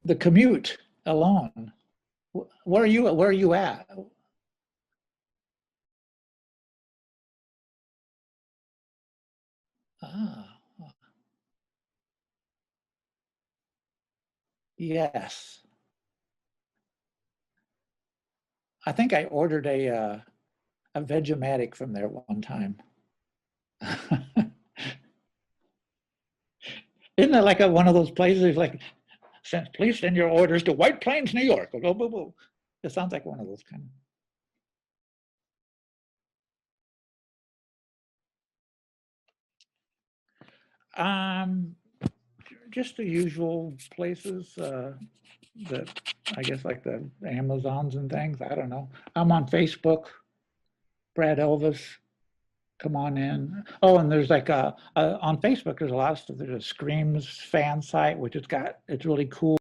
the commute alone. Where are you? Where are you at? Ah, yes. I think I ordered a Vegematic from there one time. Isn't it like one of those places like, please send your orders to White Plains, New York. Blah, blah, blah. It sounds like one of those kind of. Just the usual places that I guess like the Amazons and things. I don't know. I'm on Facebook. Brad Elvis, come on in. Oh, and there's like on Facebook. There's a lot of stuff. There's a Screams fan site, which it's really cool.